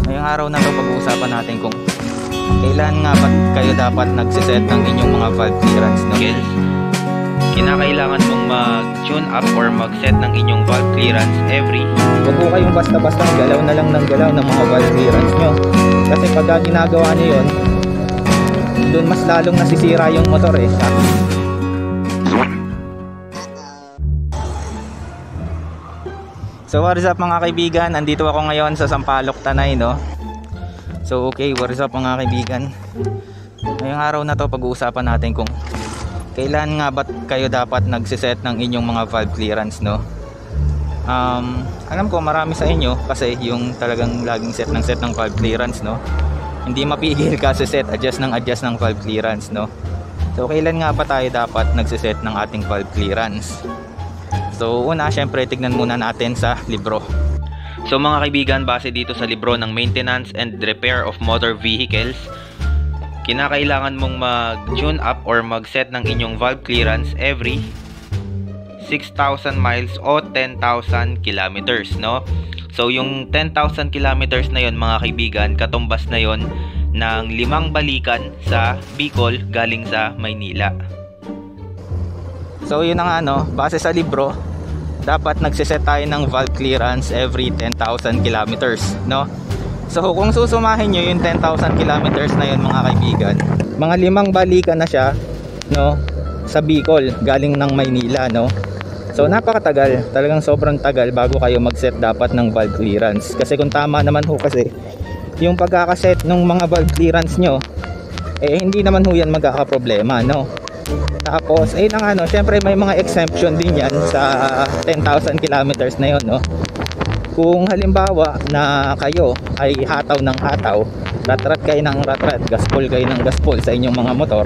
Ngayong araw na ito pag-uusapan natin kung kailan nga ba kayo dapat nagsiset ng inyong mga valve clearance, no? Kinakailangan mong mag-tune up or mag-set ng inyong valve clearance every. Huwag po kayong basta-basta galaw na lang ng galaw ng mga valve clearance nyo. Kasi pag ginagawa nyo yun, doon mas lalong nasisira yung motor eh. So what is up mga kaibigan, andito ako ngayon sa Sampaloc, Tanay, no? So okay, what is up mga kaibigan. Ngayong araw na to pag-uusapan natin kung kailan nga ba kayo dapat nagsiset ng inyong mga valve clearance, no? Alam ko marami sa inyo kasi yung talagang laging set ng valve clearance, no? Hindi mapigil kasi adjust ng valve clearance, no? So kailan nga ba tayo dapat nagsiset ng ating valve clearance? So una, syempre tignan muna natin sa libro. So mga kaibigan, base dito sa libro ng Maintenance and Repair of Motor Vehicles, kinakailangan mong mag-tune up or mag-set ng inyong valve clearance every 6,000 miles o 10,000 kilometers, no? So yung 10,000 kilometers na yon mga kaibigan, katumbas na yon ng 5 balikan sa Bicol galing sa Maynila. So yun na nga, no, base sa libro, dapat nagsiset tayo ng valve clearance every 10,000 kilometers, no? So kung susumahin nyo yung 10,000 kilometers na yun mga kaibigan, mga 5 balikan na siya, no, sa Bicol galing ng Maynila, no? So napakatagal, talagang sobrang tagal bago kayo mag-set dapat ng valve clearance. Kasi kung tama naman ho kasi yung pagkakaset ng mga valve clearance nyo, eh hindi naman ho yan magkakaproblema, no? Tapos ayun ang ano, syempre may mga exemption din yan sa 10,000 kilometers na yun, no? Kung halimbawa na kayo ay hataw ng hataw, ratrat kayo ng ratrat, gaspol kayo ng gaspol sa inyong mga motor,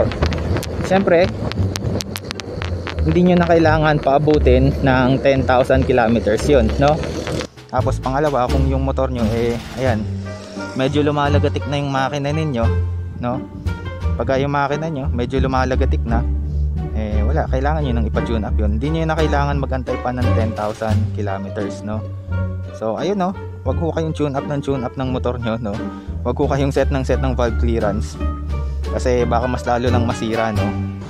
syempre hindi nyo na kailangan paabutin ng 10,000 kilometers yun, no? Tapos pangalawa, kung yung motor nyo eh ayan, medyo lumalagatik na yung makina ninyo, no? Pagka yung makina nyo medyo lumalagatik na, eh wala, kailangan nyo nang ipa-tune up yun. Hindi nyo na kailangan magantay pa ng 10,000 kilometers, no? So ayun, no, wag ho kayong tune up ng motor nyo, no? Wag ho kayong set ng valve clearance kasi baka mas lalo lang masira, no?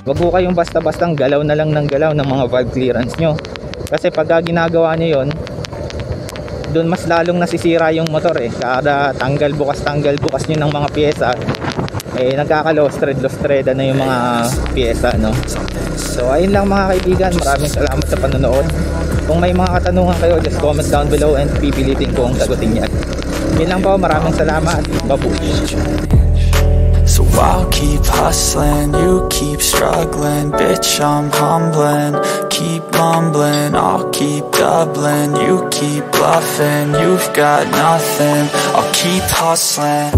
Wag ho kayong basta-bastang galaw na lang ng galaw ng mga valve clearance nyo kasi pag ginagawa nyo yun, doon mas lalong nasisira yung motor eh. Kada tanggal bukas nyo ng mga pyesa, eh nagkaka-lost-thread na yung mga pyesa, no? So ayun lang mga kaibigan, maraming salamat sa panonood. Kung may mga katanungan kayo, just comment down below and pipilitin ko ang sagutin yan. Yun lang po, maraming salamat. Babush. So I'll keep hustling, you keep struggling, bitch I'm humbling, keep mumbling, I'll keep doubling, you keep bluffing, you've got nothing, I'll keep hustling.